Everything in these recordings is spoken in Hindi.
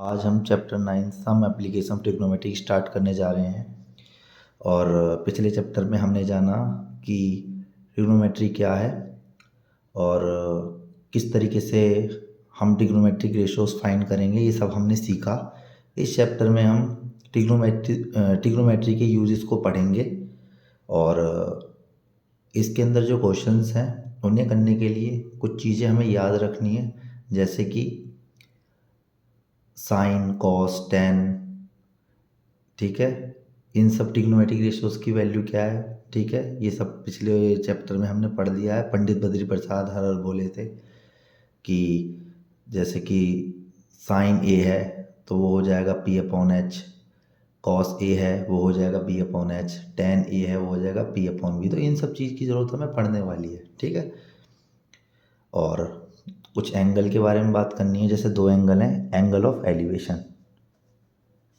आज हम chapter 9 some application of trigonometry start करने जा रहे हैं। और पिछले चैप्टर में हमने जाना कि ट्रिग्नोमेट्री क्या है और किस तरीके से हम ट्रिग्नोमेट्रिक रेशियोज फाइंड करेंगे, ये सब हमने सीखा। इस चैप्टर में हम ट्रिग्नोमेट्री के यूजेस को पढ़ेंगे और इसके अंदर जो क्वेश्चंस हैं उन्हें करने के लिए कुछ चीज़ें हमें याद रखनी है, जैसे कि साइन, कॉस, टेन। ठीक है, इन सब ट्रिग्नोमेट्रिक रेशियोज की वैल्यू क्या है। ठीक है, ये सब पिछले चैप्टर में हमने पढ़ लिया है। पंडित बद्री प्रसाद हर बोले थे कि जैसे कि साइन ए है तो वो हो जाएगा P upon H, cos A है वो हो जाएगा बी अपॉन एच, टेन ए है वो हो जाएगा पी अपॉन बी। तो इन सब चीज़ की ज़रूरत हमें पढ़ने वाली है। ठीक है, और कुछ एंगल के बारे में बात करनी है। जैसे दो एंगल हैं, angle of elevation,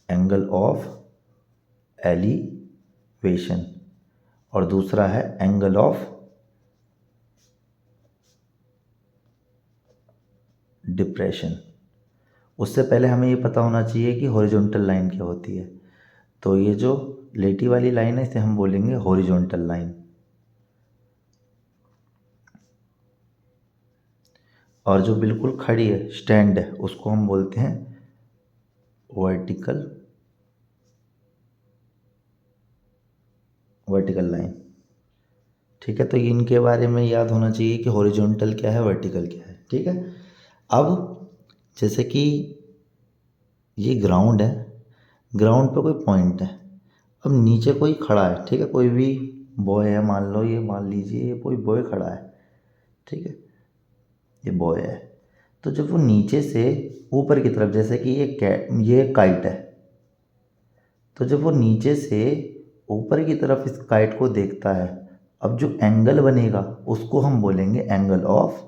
angle of elevation, और दूसरा है एंगल ऑफ डिप्रेशन। उससे पहले हमें ये पता होना चाहिए कि हॉरिजॉन्टल लाइन क्या होती है। तो ये जो लेटी वाली लाइन है इसे हम बोलेंगे हॉरिजॉन्टल लाइन, और जो बिल्कुल खड़ी है, स्टैंड है, उसको हम बोलते हैं वर्टिकल लाइन। ठीक है, तो इनके बारे में याद होना चाहिए कि हॉरिजॉन्टल क्या है, वर्टिकल क्या है। ठीक है, अब जैसे कि ये ग्राउंड है, ग्राउंड पे कोई पॉइंट है, अब नीचे कोई खड़ा है। ठीक है, कोई भी बॉय है, मान लो, ये मान लीजिए ये कोई बॉय खड़ा है। ठीक है, ये बॉय है। तो जब वो नीचे से ऊपर की तरफ, जैसे कि ये काइट है, तो जब वो नीचे से ऊपर की तरफ इस काइट को देखता है, अब जो एंगल बनेगा उसको हम बोलेंगे एंगल ऑफ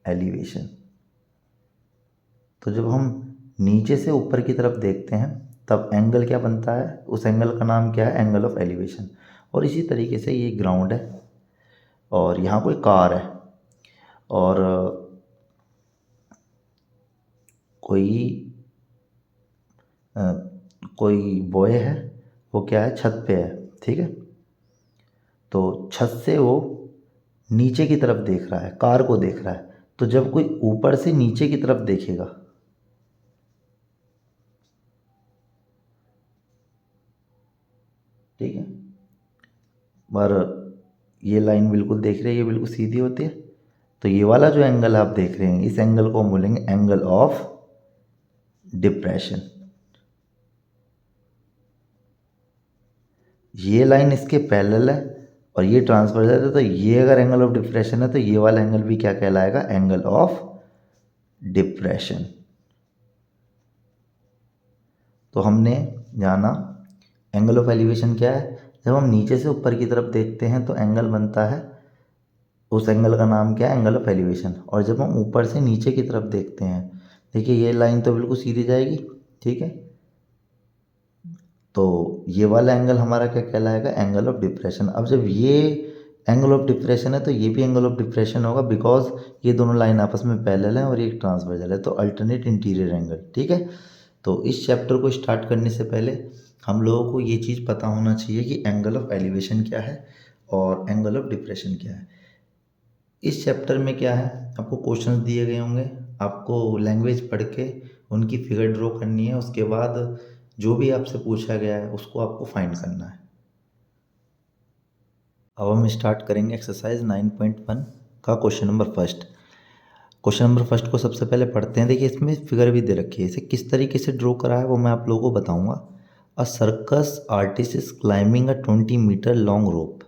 एलिवेशन। तो जब हम नीचे से ऊपर की तरफ देखते हैं तब एंगल क्या बनता है, उस एंगल का नाम क्या है, एंगल ऑफ एलिवेशन। और इसी तरीके से ये ग्राउंड है और यहाँ कोई कार है और कोई बॉय है, वो क्या है, छत पे है। ठीक है, तो छत से वो नीचे की तरफ देख रहा है, कार को देख रहा है। तो जब कोई ऊपर से नीचे की तरफ देखेगा, ठीक है, पर ये लाइन बिल्कुल देख रहे हैं, ये बिल्कुल सीधी होती है। तो ये वाला जो एंगल आप देख रहे हैं, इस एंगल को हम बोलेंगे एंगल ऑफ डिप्रेशन। ये लाइन इसके पैरेलल है और ये ट्रांसवर्सल है, तो ये अगर एंगल ऑफ डिप्रेशन है तो ये वाला एंगल भी क्या कहलाएगा, एंगल ऑफ डिप्रेशन। तो हमने जाना एंगल ऑफ एलिवेशन क्या है। जब हम नीचे से ऊपर की तरफ देखते हैं तो एंगल बनता है, उस एंगल का नाम क्या है, एंगल ऑफ एलिवेशन। और जब हम ऊपर से नीचे की तरफ देखते हैं, देखिए ये लाइन तो बिल्कुल सीधी जाएगी। ठीक है, तो ये वाला एंगल हमारा क्या कहलाएगा, एंगल ऑफ डिप्रेशन। अब जब ये एंगल ऑफ डिप्रेशन है तो ये भी एंगल ऑफ डिप्रेशन होगा, बिकॉज ये दोनों लाइन आपस में पैरेलल हैं और ये ट्रांसवर्सल है, तो अल्टरनेट इंटीरियर एंगल। ठीक है, तो इस चैप्टर को स्टार्ट करने से पहले हम लोगों को ये चीज़ पता होना चाहिए कि एंगल ऑफ एलिवेशन क्या है और एंगल ऑफ डिप्रेशन क्या है। इस चैप्टर में क्या है, आपको क्वेश्चंस दिए गए होंगे, आपको लैंग्वेज पढ़ के उनकी फिगर ड्रॉ करनी है। उसके बाद जो भी आपसे पूछा गया है उसको आपको फाइंड करना है। अब हम स्टार्ट करेंगे एक्सरसाइज 9.1 का question number first. Question number first को सबसे पहले पढ़ते हैं। देखिए इसमें फिगर भी दे रखी है, इसे किस तरीके से ड्रॉ करा है वो मैं आप लोगों को बताऊंगा। अ circus artist is climbing a 20-meter long rope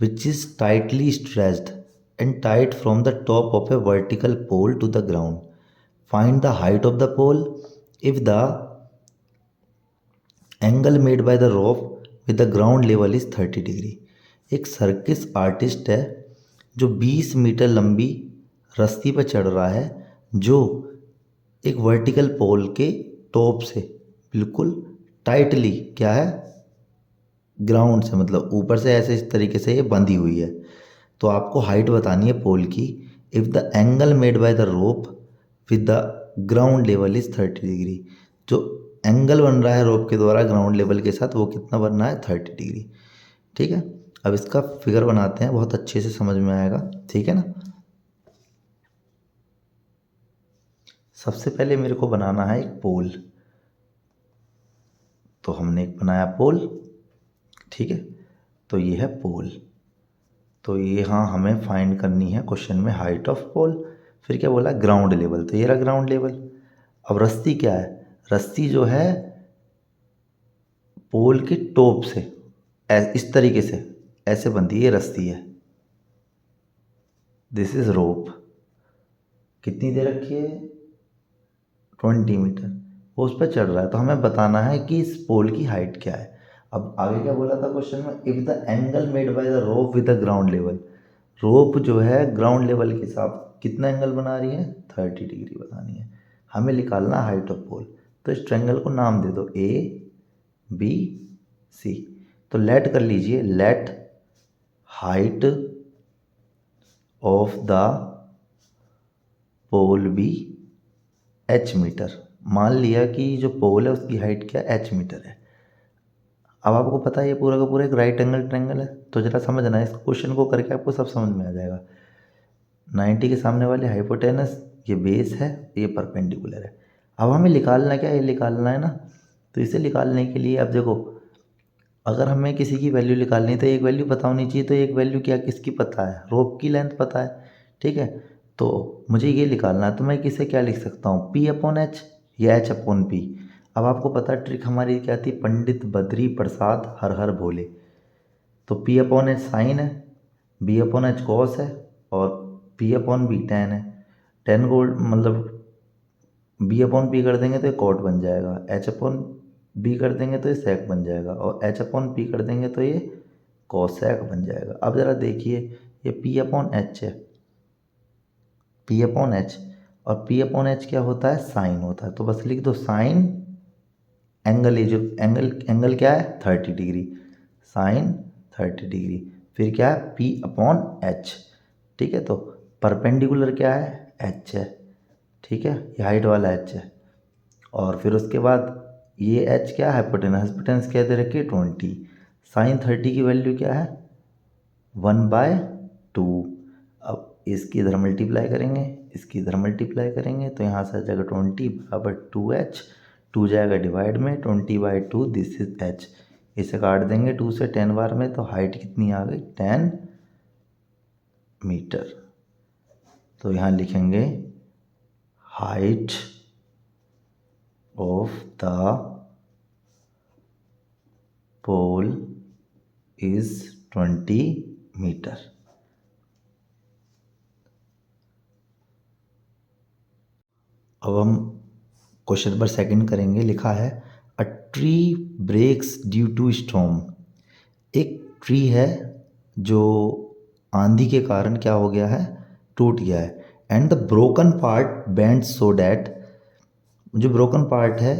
which is tightly stretched and tied from the top of a vertical pole to the ground. Find the height of the pole if the angle made by the rope with the ground level is 30 degree. एक सर्किस आर्टिस्ट है जो 20 मीटर लंबी रस्सी पर चढ़ रहा है, जो एक वर्टिकल पोल के टॉप से बिल्कुल टाइटली क्या है, ग्राउंड से, मतलब ऊपर से ऐसे इस तरीके से ये बंधी हुई है। तो आपको हाइट बतानी है पोल की। If the angle made by the rope with the ground level is 30 degree. जो एंगल बन रहा है रोप के द्वारा ग्राउंड लेवल के साथ वो कितना बन रहा है 30 डिग्री। ठीक है, अब इसका फिगर बनाते हैं, बहुत अच्छे से समझ में आएगा। ठीक है ना। सबसे पहले मेरे को बनाना है एक पोल, तो हमने एक बनाया पोल। ठीक है, तो ये है पोल। तो ये हाँ हमें फाइंड करनी है क्वेश्चन में हाइट ऑफ पोल। फिर क्या बोला ग्राउंड लेवल, तो ये रहा ग्राउंड लेवल। अब रस्सी क्या है, रस्सी जो है पोल के टॉप से इस तरीके से ऐसे बनती है, ये रस्सी है, दिस इज रोप। कितनी दे रखी है 20 मीटर, वो उस पर चढ़ रहा है। तो हमें बताना है कि इस पोल की हाइट क्या है। अब आगे क्या बोला था क्वेश्चन में, if the angle made by the rope with the ground level, rope जो है ग्राउंड लेवल के साथ कितना एंगल बना रही है 30 डिग्री बनानी है। हमें निकालना हाइट ऑफ पोल, तो इस ट्रायंगल को नाम दे दो ए बी सी। तो लेट कर लीजिए, let height of the pole be h metre. मान लिया कि जो पोल है उसकी हाइट क्या एच मीटर है। अब आपको पता है ये पूरा का पूरा एक राइट एंगल ट्रायंगल है, तो जरा समझना इस क्वेश्चन को करके आपको सब समझ में आ जाएगा। 90 के सामने वाले हाइपोटेनस, ये बेस है, ये परपेंडिकुलर है। अब हमें निकालना क्या है, ये निकालना है ना। तो इसे निकालने के लिए अब देखो, अगर हमें किसी की वैल्यू निकालनी है तो एक वैल्यू पता होनी चाहिए। तो एक वैल्यू क्या किसकी पता है, रोप की लेंथ पता है। ठीक है, तो मुझे ये निकालना है, तो मैं किसे क्या लिख सकता हूँ पी अपॉन एच या एच अपॉन पी। अब आपको पता है ट्रिक हमारी क्या थी, पंडित बद्री प्रसाद हर हर भोले। तो पी अपॉन एच साइन है, बी अपॉन एच कॉस है, और पी अपॉन बी टेन है। टेन को मतलब बी अपॉन पी कर देंगे तो ये कॉट बन जाएगा, एच अपॉन बी कर देंगे तो ये सेक बन जाएगा, और एच अपॉन पी कर देंगे तो ये कॉसेक बन जाएगा। अब ज़रा देखिए, ये पी अपॉन एच है, पी अपॉन एच, और पी अपॉन एच क्या होता है साइन होता है। तो बस लिख दो साइन एंगल, ये जो एंगल क्या है 30 डिग्री, साइन 30 डिग्री। फिर क्या है पी अपॉन एच। ठीक है, तो परपेंडिकुलर क्या है एच है। ठीक है, ये हाइट वाला एच है। और फिर उसके बाद ये एच क्या है हाइपोटेनस क्या दे रखी है 20। साइन 30 की वैल्यू क्या है 1/2। अब इसकी इधर मल्टीप्लाई करेंगे, इसकी इधर मल्टीप्लाई करेंगे, तो यहाँ से आ जाएगा 20 बराबर 2h। 2 जाएगा डिवाइड में, 20/2 दिस इज h। इसे काट देंगे 2 से 10 बार में, तो हाइट कितनी आ गई 10 मीटर। तो यहाँ लिखेंगे height of the pole is 20 metre. अब हम क्वेश्चन नंबर सेकंड करेंगे। लिखा है a tree breaks due to storm. एक ट्री है जो आंधी के कारण क्या हो गया है टूट गया है। And the broken part bend so that, जो ब्रोकन पार्ट है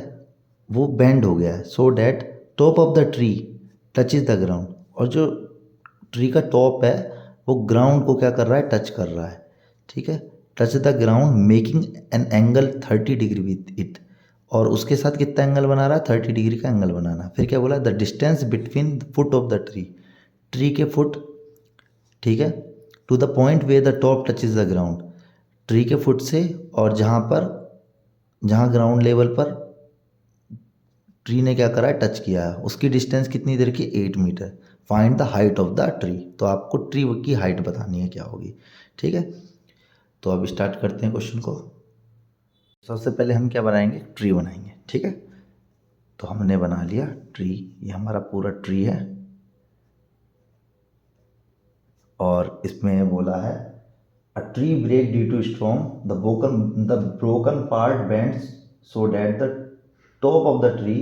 वो बेंड हो गया है, so that top of the tree touch is the ground. और जो ट्री का टॉप है वो ग्राउंड को क्या कर रहा है टच कर रहा है। ठीक है, touch the ground making an angle 30 degree with it. और उसके साथ कितना एंगल बना रहा है 30 डिग्री का एंगल बनाना। फिर क्या बोला the distance between the foot of the tree, tree के फुट, ठीक है, to the point way the top touch is the ground, tree के फुट से और जहाँ ग्राउंड लेवल पर ट्री ने क्या करा है टच किया है, उसकी डिस्टेंस कितनी देर की 8 metre. Find the height of the tree, तो आपको ट्री की हाइट बतानी है क्या होगी। ठीक है, तो अब स्टार्ट करते हैं क्वेश्चन को। सबसे पहले हम क्या बनाएंगे ट्री बनाएंगे। ठीक है, तो हमने बना लिया ट्री, ये हमारा पूरा ट्री है। और इसमें बोला है a tree break due to storm, the broken part bends so that the top of the tree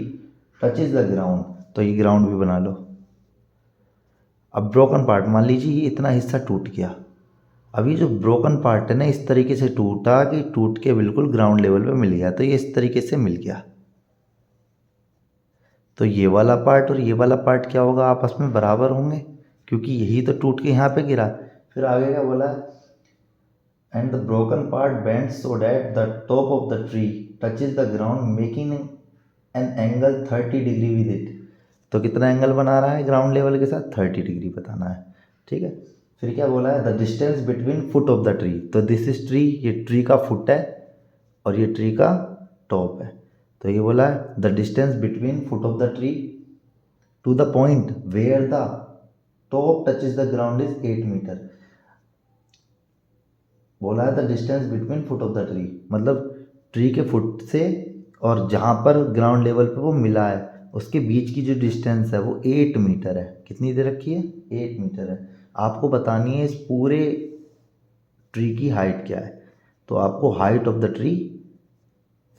touches the ground. तो ये ग्राउंड भी बना लो। अब ब्रोकन पार्ट मान लीजिए ये इतना हिस्सा टूट गया। अभी जो ब्रोकन पार्ट है ना इस तरीके से टूटा कि टूट के बिल्कुल ग्राउंड लेवल पे मिल गया। तो ये इस तरीके से मिल गया, तो ये वाला पार्ट और ये वाला पार्ट क्या होगा आपस में बराबर होंगे, क्योंकि यही तो टूट के यहाँ पे गिरा। फिर आगे क्या बोला and the broken part bends so that the top of the tree touches the ground making an angle 30 degree with it। तो कितना एंगल बना रहा है ग्राउंड लेवल के साथ 30 डिग्री बताना है। ठीक है, फिर क्या बोला है, the distance between foot of the tree. तो दिस इज ट्री, ये ट्री का फुट है और ये ट्री का टॉप है। तो ये बोला है the distance between foot of the tree to the point where the top touches the ground is 8 metre. बोला है the distance between foot of the tree, मतलब ट्री के फुट से और जहाँ पर ग्राउंड लेवल पे वो मिला है उसके बीच की जो डिस्टेंस है वो 8 मीटर है। कितनी दे रखी है, 8 मीटर है। आपको बतानी है इस पूरे ट्री की हाइट क्या है। तो आपको height of the tree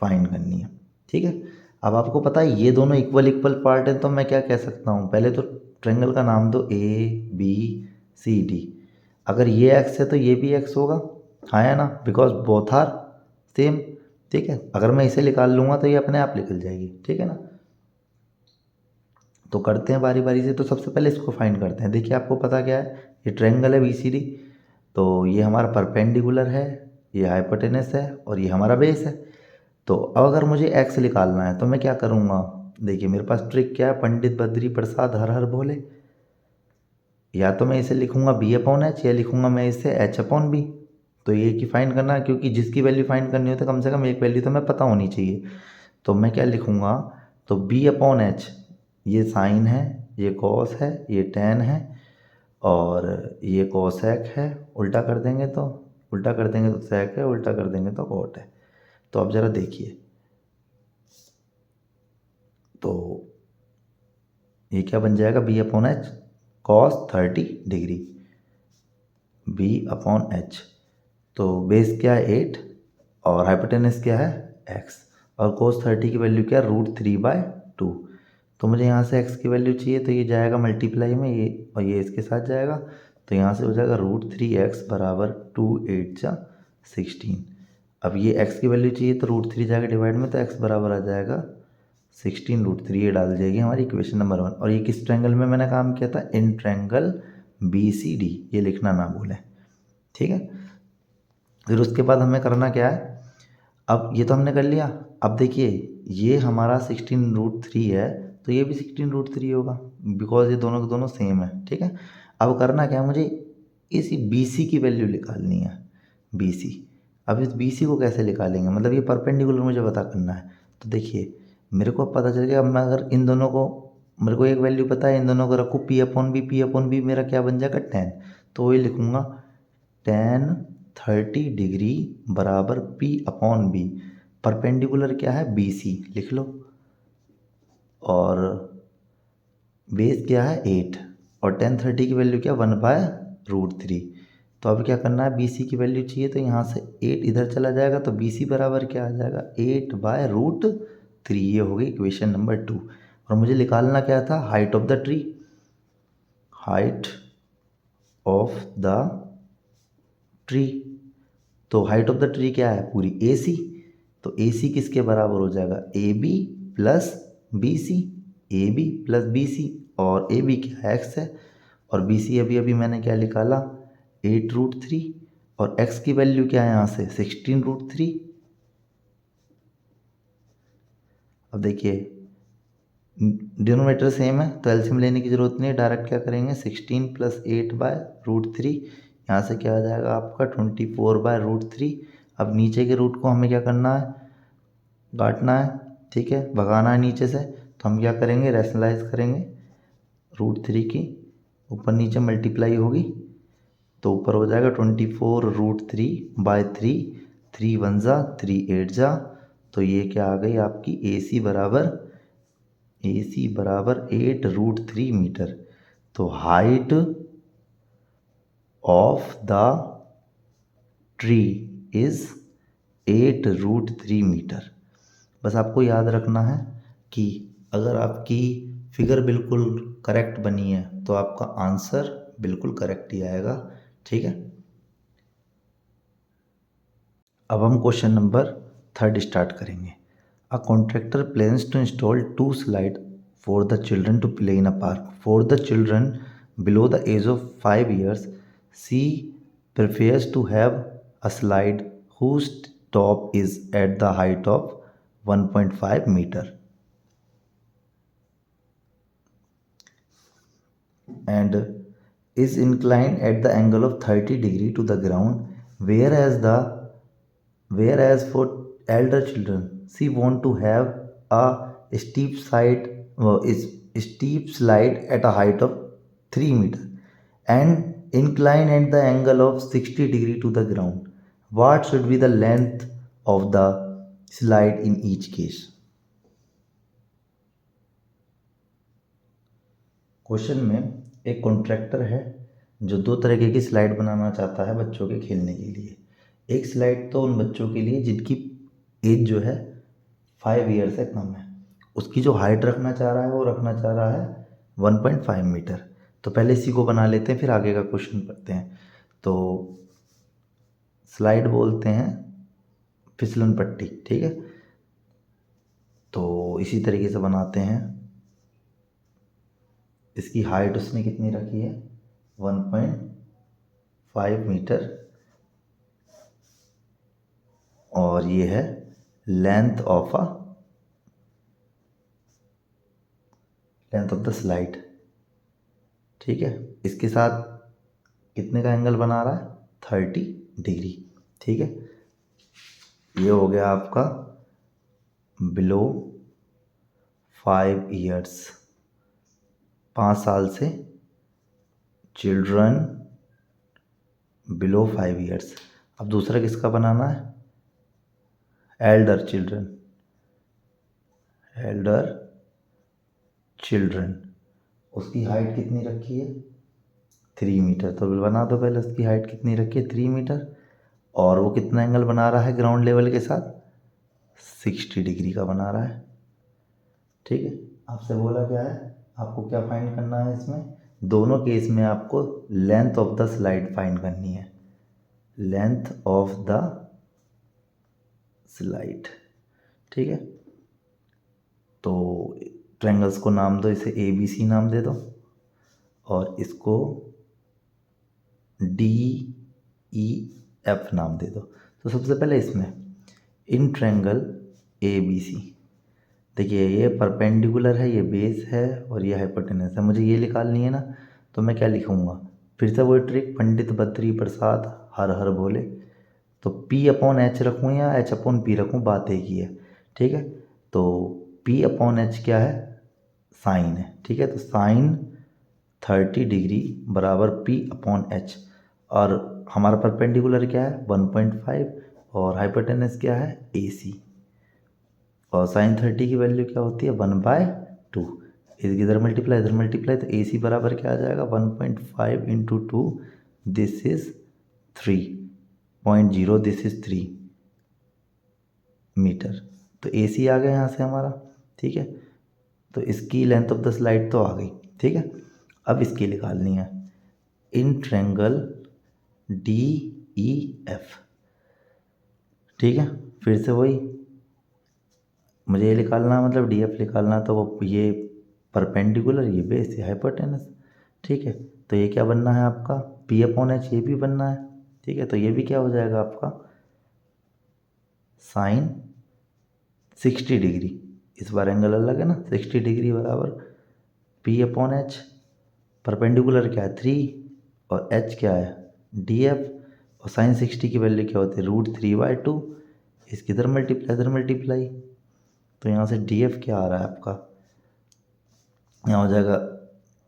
find करनी है। ठीक है, अब आपको पता है ये दोनों इक्वल पार्ट है, तो मैं क्या कह सकता हूँ, पहले तो ट्रायंगल का नाम दो ABCD। अगर ये एक्स है तो ये भी एक्स होगा, हाँ या ना, बिकॉज बोथ आर सेम। ठीक है, अगर मैं इसे निकाल लूँगा तो ये अपने आप निकल जाएगी। ठीक है ना, तो करते हैं बारी बारी से। तो सबसे पहले इसको फाइंड करते हैं। देखिए आपको पता क्या है, ये ट्रायंगल है BCD, तो ये हमारा परपेंडिकुलर है, ये हाइपोटेनस है और ये हमारा बेस है। तो अब अगर मुझे एक्स निकालना है तो मैं क्या करूँगा, देखिए मेरे पास ट्रिक क्या है, पंडित बद्री प्रसाद हर हर बोले। या तो मैं इसे लिखूँगा B/H या लिखूँगा मैं इसे H/B। तो ये की फाइंड करना है, क्योंकि जिसकी वैल्यू फाइंड करनी हो तो कम से कम एक वैल्यू तो मैं पता होनी चाहिए। तो मैं क्या लिखूँगा, तो B/H ये साइन है, ये कॉस है, ये टेन है और ये कोसेक है। उल्टा कर देंगे तो सेक है, उल्टा कर देंगे तो कॉट है। तो अब ज़रा देखिए, तो ये क्या बन जाएगा, B/H cos 30 डिग्री B/H। तो बेस क्या है 8 और हाइपोटेनस क्या है x, और cos 30 की वैल्यू क्या है √3/2। तो मुझे यहाँ से x की वैल्यू चाहिए, तो ये जाएगा मल्टीप्लाई में ये और ये इसके साथ जाएगा। तो यहाँ से हो जाएगा √3x बराबर 2 8 जा 16। अब ये x की वैल्यू चाहिए तो √3 जाएगा डिवाइड में, तो x बराबर आ जाएगा 16 √3। ये डाल जाएगी हमारी इक्वेशन नंबर 1। और ये किस ट्रायंगल में मैंने काम किया था, इन ट्रायंगल BCD, ये लिखना ना भूलें। ठीक है, फिर उसके बाद हमें करना क्या है, अब ये तो हमने कर लिया। अब देखिए ये हमारा 16 √3 है, तो ये भी 16 √3 होगा, बिकॉज ये दोनों के दोनों सेम है। ठीक है, अब करना क्या है, मुझे इसी BC की वैल्यू निकालनी है, BC। अब इस BC को कैसे निकालेंगे, मतलब ये परपेंडिकुलर मुझे पता करना है। तो देखिए मेरे को पता चल गया, अब मैं अगर इन दोनों को, मेरे को एक वैल्यू पता है, इन दोनों को रखूँ P/B मेरा क्या बन जाएगा 10। तो वही लिखूँगा tan 30 डिग्री बराबर P/B। परपेंडिकुलर क्या है BC, लिख लो, और बेस क्या है 8 और tan 30 की वैल्यू क्या 1/√3। तो अब क्या करना है, BC की वैल्यू चाहिए, तो यहाँ से 8 इधर चला जाएगा, तो BC बराबर क्या आ जाएगा 8/√3। ये हो गई इक्वेशन नंबर 2। और मुझे निकालना क्या था, height of the tree. Height of the tree, तो हाइट ऑफ द ट्री क्या है पूरी AC। तो AC किसके बराबर हो जाएगा, AB plus BC। AB plus BC, और AB क्या x है और BC अभी अभी मैंने क्या निकाला 8√3, और x की वैल्यू क्या है यहाँ से 16√3। अब देखिए डिनोमिनेटर सेम है तो एलसीएम लेने की ज़रूरत नहीं है, डायरेक्ट क्या करेंगे 16 + 8/√3। यहाँ से क्या आ जाएगा आपका 24/√3। अब नीचे के रूट को हमें क्या करना है, काटना है। ठीक है, भगाना है नीचे से, तो हम क्या करेंगे रैशनलाइज करेंगे, √3 की ऊपर नीचे मल्टीप्लाई होगी, तो ऊपर हो जाएगा 24√3/3। 3 1 जा 3 8 जा, तो ये क्या आ गई आपकी AC बराबर 8√3 मीटर। तो height of the tree is 8√3 metre. बस आपको याद रखना है कि अगर आपकी फिगर बिल्कुल करेक्ट बनी है तो आपका आंसर बिल्कुल करेक्ट ही आएगा। ठीक है, अब हम क्वेश्चन नंबर 3 स्टार्ट करेंगे। A contractor plans to install 2 slide for the children to play in a park for the children below the age of 5 years. She prefers to have a slide whose top is at the height of 1.5 meter and is inclined at the angle of 30 degree to the ground, whereas for elder children she want to have a steep slide at a height of 3 meter and incline at the angle of 60 degree to the ground. What should be the length of the slide in each case? Question में एक कॉन्ट्रैक्टर है जो दो तरीके की स्लाइड बनाना चाहता है बच्चों के खेलने के लिए। एक स्लाइड तो उन बच्चों के लिए जिनकी एज जो है 5 ईयर से कम है, उसकी जो हाइट रखना चाह रहा है वो रखना चाह रहा है 1.5 मीटर। तो पहले इसी को बना लेते हैं, फिर आगे का क्वेश्चन पढ़ते हैं। तो स्लाइड बोलते हैं फिसलन पट्टी, ठीक है। तो इसी तरीके से बनाते हैं। इसकी हाइट उसने कितनी रखी है 1.5 मीटर और ये है लेंथ ऑफ द स्लाइड, ठीक है। इसके साथ कितने का एंगल बना रहा है 30 डिग्री, ठीक है। ये हो गया आपका बिलो 5 ईयर्स, 5 साल से चिल्ड्रन बिलो 5 ईयर्स। अब दूसरा किसका बनाना है एल्डर चिल्ड्रन, उसकी हाइट कितनी रखी है 3 मीटर। तो बना दो पहले उसकी हाइट कितनी रखी है 3 मीटर और वो कितना एंगल बना रहा है ग्राउंड लेवल के साथ 60 डिग्री का बना रहा है, ठीक है। आपसे बोला क्या है आपको क्या फाइंड करना है इसमें, दोनों केस में आपको length of the slide find करनी है, लेंथ ऑफ द स्लाइड, ठीक है। तो ट्रायंगल्स को नाम दो, इसे ABC नाम दे दो और इसको DEF नाम दे दो। तो सबसे पहले इसमें इन ट्रायंगल ABC देखिए ये परपेंडिकुलर है, ये बेस है और ये हाइपोटेनस है। मुझे ये निकालनी है ना, तो मैं क्या लिखूँगा फिर से वही ट्रिक, पंडित बद्री प्रसाद हर हर भोले। तो P/H रखूँ या H/P रखूँ, बात एक ही है, ठीक है। तो P/H क्या है साइन है, ठीक है। तो साइन 30 डिग्री बराबर P/H और हमारा परपेंडिकुलर क्या है 1.5 और हाइपोटेनस क्या है AC और साइन 30 की वैल्यू क्या होती है 1/2। इधर मल्टीप्लाई तो AC बराबर क्या आ जाएगा 1.5 into 2, this is 3.0, this is 3 metre. तो AC आ गया यहाँ से हमारा, ठीक है। तो इसकी लेंथ ऑफ द स्लाइड तो आ गई, ठीक है। अब इसकी निकालनी है इन ट्रायंगल DEF, ठीक है। फिर से वही मुझे ये निकालना मतलब DF निकालना, तो वो ये परपेंडिकुलर ये बेस ये हाइपोटेनस, ठीक है। तो ये क्या बनना है आपका P/H, ये भी बनना है, ठीक है। तो ये भी क्या हो जाएगा आपका साइन 60 डिग्री, इस बार एंगल अलग है ना, 60 डिग्री बराबर P/H, परपेंडिकुलर क्या है 3 और H क्या है DF और साइन 60 की वैल्यू क्या होती है √3/2, इसकी इधर मल्टीप्लाई। तो यहाँ से DF क्या आ रहा है आपका, यहाँ हो जाएगा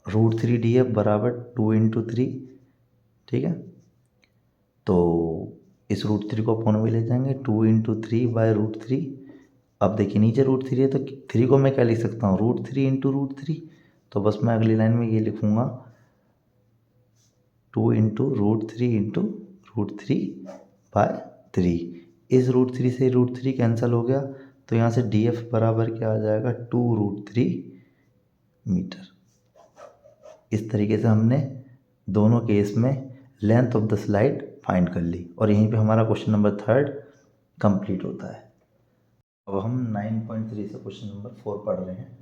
√3DF बराबर 2 इंटू 3, ठीक है। तो इस √3 को अपन में ले जाएंगे 2 इंटू 3/√3। अब देखिए नीचे √3 है तो 3 को मैं क्या लिख सकता हूँ √3 इंटू √3। तो बस मैं अगली लाइन में ये लिखूँगा 2 इंटू √3 इंटू √3/3। इस √3 से √3 कैंसिल हो गया, तो यहाँ से DF बराबर क्या आ जाएगा 2√3 मीटर। इस तरीके से हमने दोनों केस में length of the slide find कर ली और यहीं पे हमारा क्वेश्चन नंबर 3 कंप्लीट होता है। अब हम 9.3 से क्वेश्चन नंबर 4 पढ़ रहे हैं।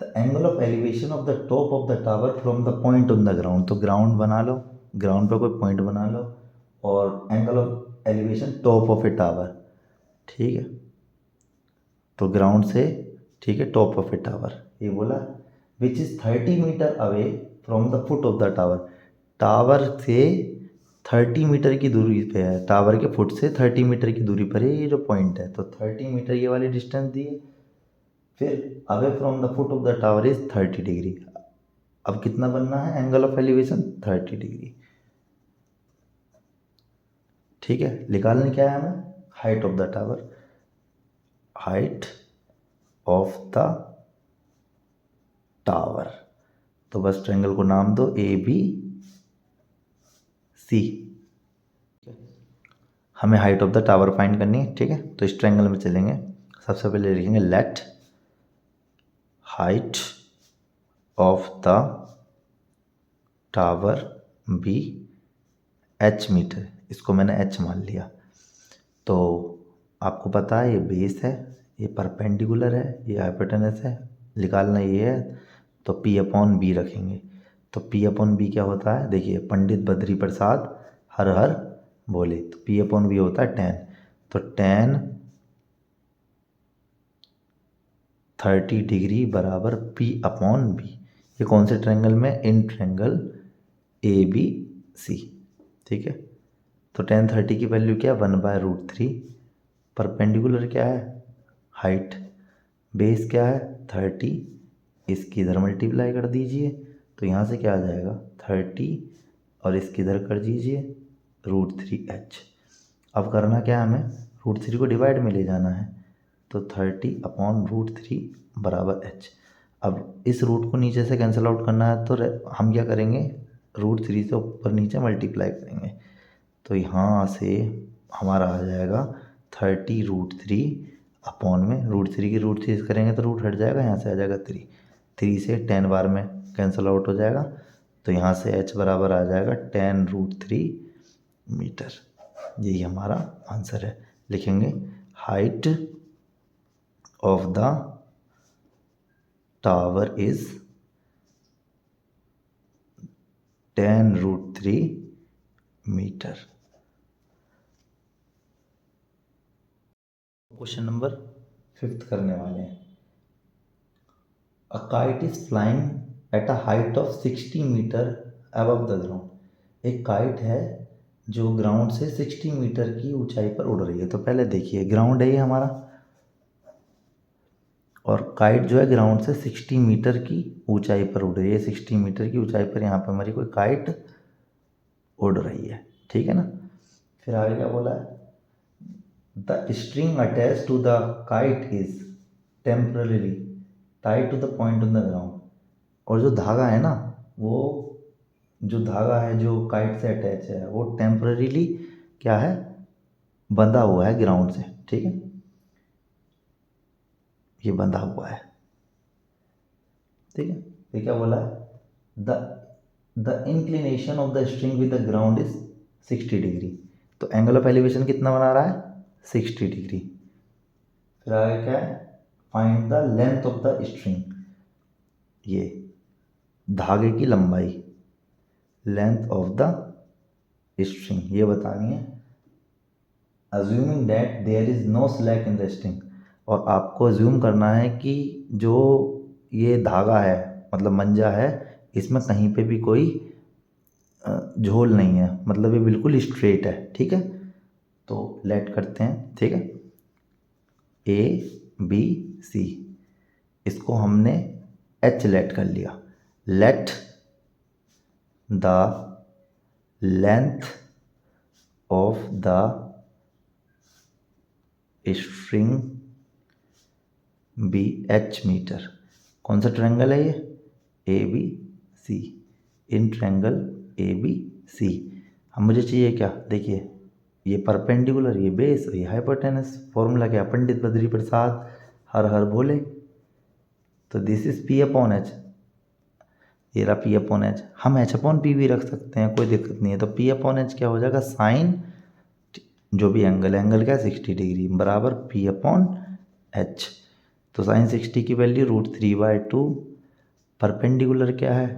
The angle of elevation of the top of the tower from the point on the ground. तो ग्राउंड बना लो, ग्राउंड पर कोई पॉइंट बना लो और angle of elevation top of A tower, ठीक है, तो ग्राउंड से, ठीक है, टॉप ऑफ ए टावर, ये बोला which is 30 metre away from the foot of the tower, tower से 30 मीटर की दूरी पे है, टावर के फुट से 30 मीटर की दूरी पर है ये जो पॉइंट है, तो 30 मीटर ये वाली डिस्टेंस दी है। फिर away from the foot of the tower is 30 degree. अब कितना बनना है एंगल ऑफ एलिवेशन? 30 डिग्री, ठीक है। निकालने क्या है हमें? Height of the tower, height of the tower, तो बस ट्रायंगल को नाम दो ए बी सी। हमें height of the tower find करनी है, ठीक है, तो इस ट्रायंगल में चलेंगे। सबसे पहले लिखेंगे let height of the tower be h metre, इसको मैंने h मान लिया। तो आपको पता है ये बेस है, ये परपेंडिकुलर है, ये हाइपोटेनस है, निकालना ये है, तो p अपॉन बी रखेंगे। तो p अपॉन बी क्या होता है? देखिए, पंडित बद्री प्रसाद हर हर बोले, तो p अपॉन बी होता है टेन, तो टेन 30 डिग्री बराबर p अपॉन बी। ये कौन से ट्रायंगल में? इन ट्रायंगल ए बी सी, ठीक है। तो टेन 30 की वैल्यू क्या है? 1/√3। परपेंडिकुलर क्या है? हाइट। बेस क्या है? 30, इसकी इधर मल्टीप्लाई कर दीजिए, तो यहाँ से क्या आ जाएगा? 30 और इसकी इधर कर दीजिए √3h। अब करना क्या है हमें? √3 को डिवाइड में ले जाना है, तो 30 अपॉन √3 बराबर h। अब इस रूट को नीचे से कैंसिल आउट करना है, तो हम क्या करेंगे? √3 से ऊपर नीचे मल्टीप्लाई करेंगे, तो यहाँ से हमारा आ जाएगा 30√3 अपॉन में √3 की √3 करेंगे तो रूट हट जाएगा, यहाँ से आ जाएगा 3 से 10 बार में कैंसिल आउट हो जाएगा, तो यहाँ से h बराबर आ जाएगा 10√3 मीटर। यही हमारा आंसर है। लिखेंगे height of the tower is 10√3 metre. Question number 5 करने वाले हैं। A kite is flying at a height of 60 metre above the ground. एक काइट है जो ग्राउंड से 60 मीटर की ऊंचाई पर उड़ रही है। तो पहले देखिए, ग्राउंड है ये हमारा, और काइट जो है ग्राउंड से 60 मीटर की ऊंचाई पर उड़ रही है। 60 मीटर की ऊंचाई पर यहाँ पर हमारी कोई काइट उड़ रही है, ठीक है ना। फिर आगे क्या बोला है? The string attach to the kite is temporary tied to the point on the ground. और जो धागा है ना, वो जो धागा है जो काइट से अटैच है, वो टेम्पररीली क्या है? बंधा हुआ है ग्राउंड से, ठीक है, ये बंधा हुआ है, ठीक है। ये क्या बोला है? The inclination of the string with the ground is 60 degree. तो एंगल ऑफ एलिवेशन कितना बना रहा है? 60 डिग्री। फिर आगे क्या है? Find the length of the string, ये धागे की लंबाई, लेंथ ऑफ द स्ट्रिंग ये बतानी है। Assuming that there is no slack in the string, और आपको अज्यूम करना है कि जो ये धागा है, मतलब मंजा है, इसमें कहीं पे भी कोई झोल नहीं है, मतलब ये बिल्कुल स्ट्रेट है, ठीक है। तो लेट करते हैं, ठीक है, ABC, इसको हमने H लेट कर लिया। Let the length of the string be H metre. कौन सा ट्रायंगल है ये? ABC। इन ट्रायंगल ABC हम मुझे चाहिए क्या? देखिए, ये परपेंडिकुलर, ये बेस, ये हाइपोटेनस। फॉर्मूला क्या? पंडित बद्री प्रसाद हर हर भोले। तो this is P upon H, ये रहा P अपॉन H। हम H अपॉन P भी रख सकते हैं, कोई दिक्कत नहीं है। तो P अपॉन H क्या हो जाएगा? साइन जो भी एंगल है, एंगल क्या है? 60 डिग्री बराबर P अपॉन H। तो साइन 60 की वैल्यू √3/2। परपेंडिकुलर क्या है?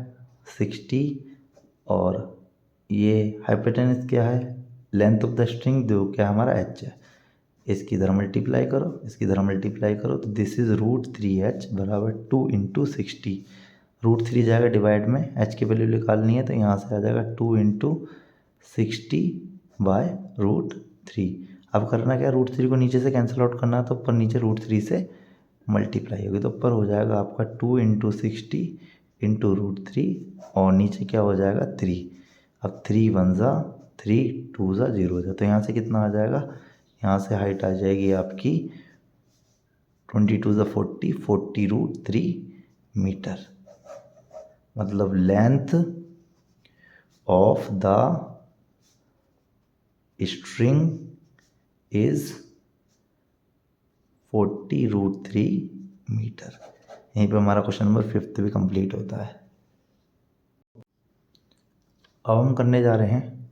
60, और ये हाइपोटेनस क्या है? लेंथ ऑफ द स्ट्रिंग जो क्या हमारा h है, इसकी इधर मल्टीप्लाई करो, इसकी इधर मल्टीप्लाई करो, तो दिस इज √3h बराबर 2 × 60। √3 जाएगा डिवाइड में, h की वैल्यू निकालनी है तो यहाँ से आ जाएगा 2 × 60/√3। अब करना क्या, √3 को नीचे से कैंसिल आउट करना है तो ऊपर नीचे √3 से मल्टीप्लाई होगी, तो ऊपर हो जाएगा आपका 2 × 60 × √3 और नीचे क्या हो जाएगा 3। अब 3 1 ज़ा 3 2 ज़ा 0 ज़ा, तो यहाँ से कितना आ जाएगा, यहाँ से हाइट आ जाएगी आपकी 22 ज़ा 40 40√3 मीटर। मतलब length of the string is 40√3 metre. यहीं पे हमारा क्वेश्चन नंबर 5 भी कंप्लीट होता है। अब हम करने जा रहे हैं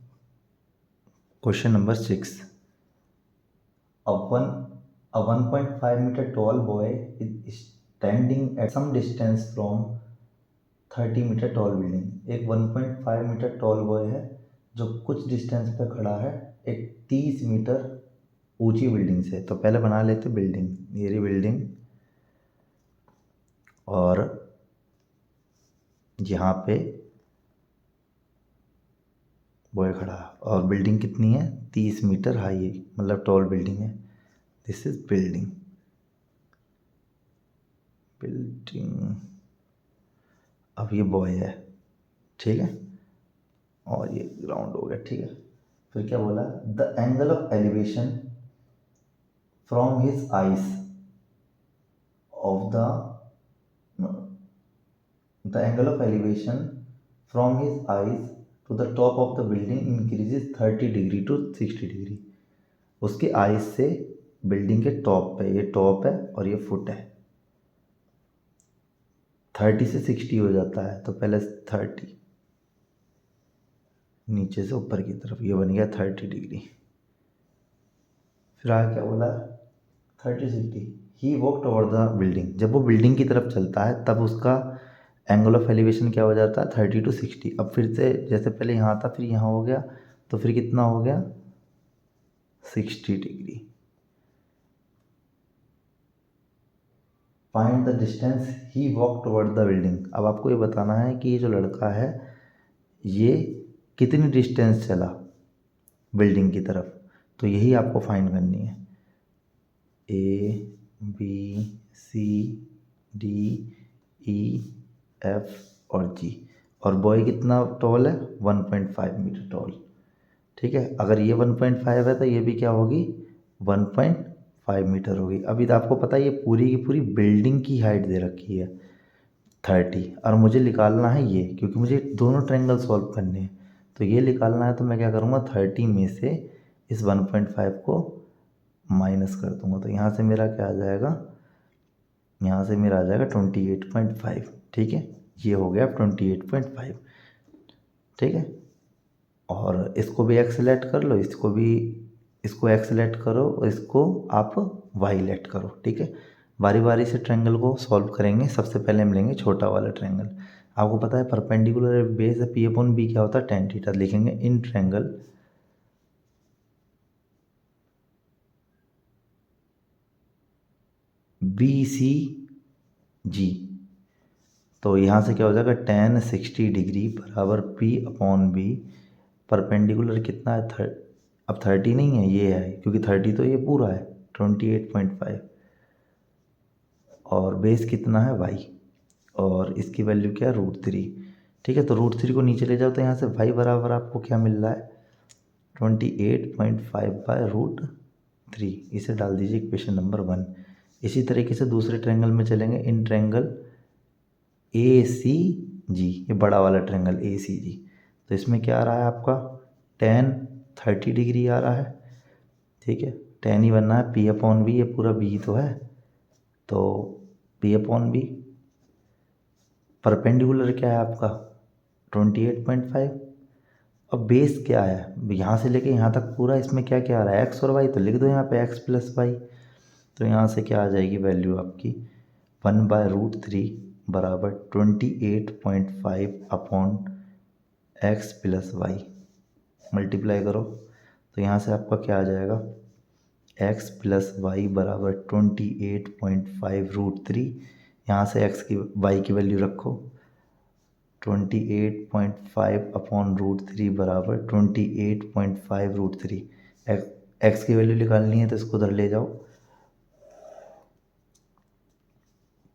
question number 6। A 1.5 meter tall boy is standing at some distance from 30 meter tall building। एक 1.5 मीटर टॉल बॉय है जो कुछ डिस्टेंस पे खड़ा है एक 30 मीटर ऊंची बिल्डिंग से। तो पहले बना लेते बिल्डिंग, ये रही बिल्डिंग और यहाँ पे बॉय खड़ा है और बिल्डिंग कितनी है 30 मीटर हाई है, मतलब टॉल बिल्डिंग है। This is building. अब ये बॉय है, ठीक है, और ये ग्राउंड हो गया, ठीक है। फिर क्या बोला, the angle of elevation from his eyes of the angle of elevation from his eyes to the top of the building increases 30 degree to 60 degree. उसके आइज से बिल्डिंग के टॉप पे, ये टॉप है और ये फुट है, 30 से 60 हो जाता है। तो पहले 30 नीचे से ऊपर की तरफ, ये बन गया 30 डिग्री। फिर आगे क्या बोला, 30 60 ही वॉक ओवर द बिल्डिंग। जब वो बिल्डिंग की तरफ चलता है तब उसका एंगल ऑफ एलिवेशन क्या हो जाता है 30 to 60। अब फिर से जैसे पहले यहाँ था फिर यहाँ हो गया, तो फिर कितना हो गया 60 degree. Find the distance he walk toward the building. अब आपको ये बताना है कि ये जो लड़का है ये कितनी डिस्टेंस चला बिल्डिंग की तरफ, तो यही आपको फाइंड करनी है। A B C D E F और G, और बॉय कितना टॉल है 1.5 मीटर टॉल, ठीक है। अगर ये 1.5 है तो ये भी क्या होगी 1.5 मीटर होगी। अभी तो आपको पता है ये पूरी की पूरी बिल्डिंग की हाइट दे रखी है 30, और मुझे निकालना है ये, क्योंकि मुझे दोनों ट्रायंगल सॉल्व करने हैं तो ये निकालना है। तो मैं क्या करूँगा 30 में से इस 1.5 को माइनस कर दूँगा, तो यहाँ से मेरा क्या आ जाएगा, यहाँ से मेरा आ जाएगा 28.5, ठीक है। ये हो गया 28.5, ठीक है। और इसको भी एक्स लेट कर लो, इसको भी, इसको एक्स लेट करो और इसको आप वाई लेट करो, ठीक है। बारी बारी से ट्रायंगल को सॉल्व करेंगे। सबसे पहले हम लेंगे छोटा वाला ट्रायंगल। आपको पता है परपेंडिकुलर बेस है P/B क्या होता है tan थीटा। लिखेंगे इन ट्रायंगल BCG, तो यहाँ से क्या हो जाएगा tan 60 डिग्री बराबर P/B। परपेंडिकुलर कितना है अब 30 नहीं है, ये है, क्योंकि 30 तो ये पूरा है 28.5, और बेस कितना है y, और इसकी वैल्यू क्या है √3, ठीक है। तो √3 को नीचे ले जाओ तो यहाँ से y बराबर आपको क्या मिल रहा है 28.5/√3। इसे डाल दीजिए इक्वेशन नंबर 1। इसी तरीके से दूसरे ट्रायंगल में चलेंगे, इन ट्रायंगल ACG, ये बड़ा वाला ट्रायंगल ACG। तो इसमें क्या आ रहा है आपका tan 30 डिग्री आ रहा है, ठीक है। tan ही बनना है P/B, ये पूरा B तो है, तो P/B। परपेंडिकुलर क्या है आपका 28.5। अब बेस क्या है, यहाँ से लेके यहाँ तक पूरा, इसमें क्या क्या आ रहा है x और y, तो लिख दो यहाँ पे x + y। तो यहाँ से क्या आ जाएगी वैल्यू आपकी 1/√3 बराबर 28.5 अपॉन x + y। मल्टीप्लाई करो तो यहाँ से आपका क्या आ जाएगा, x प्लस वाई बराबर 28.5√3। यहाँ से x की y की वैल्यू रखो, 28.5 अपॉन √3 बराबर 28.5√3। x की वैल्यू निकालनी है तो इसको उधर ले जाओ,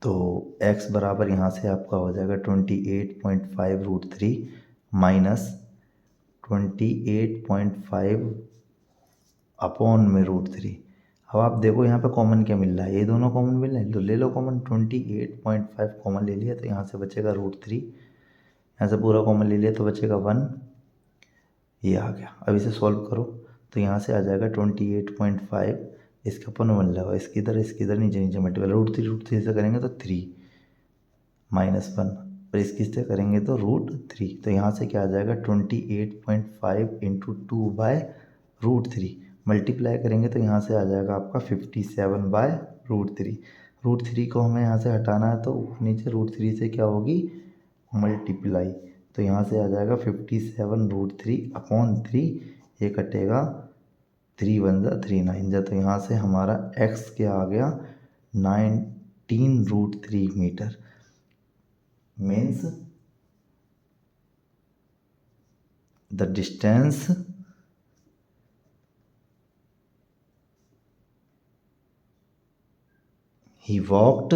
तो x बराबर यहाँ से आपका हो जाएगा 28.5√3 माइनस 28.5 अपॉन में √3। अब आप देखो यहाँ पे कॉमन क्या मिल रहा है, ये दोनों कॉमन मिल रहे हैं तो ले लो कॉमन, 28.5 कॉमन ले लिया तो यहाँ से बचेगा √3, यहाँ से पूरा कॉमन ले लिया तो बचेगा 1, ये आ गया। अब इसे सॉल्व करो तो यहाँ से आ जाएगा 28.5, इसके अपन 1 लगा, इसकी इधर नीचे नीचे मल्टीपल, √3 से करेंगे तो 3 माइनस 1, और इसकी से करेंगे तो √3। तो यहाँ से क्या आ जाएगा 28.5 इंटू 2/√3, मल्टीप्लाई करेंगे तो यहाँ से आ जाएगा आपका 57/√3। √3 को हमें यहाँ से हटाना है तो नीचे √3 से क्या होगी, मल्टीप्लाई, तो यहाँ से आ जाएगा 57√3 अपॉन 3, ये कटेगा 3 1 जा 3 9 जा, तो यहाँ से हमारा x क्या आ गया 19√3 metre. Means the distance he walked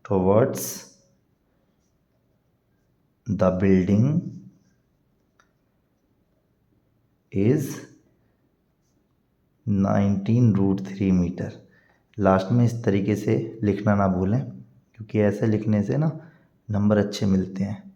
towards the building is 19√3 metre. Last में इस तरीके से लिखना ना भूलें, क्योंकि ऐसे लिखने से ना नंबर अच्छे मिलते हैं।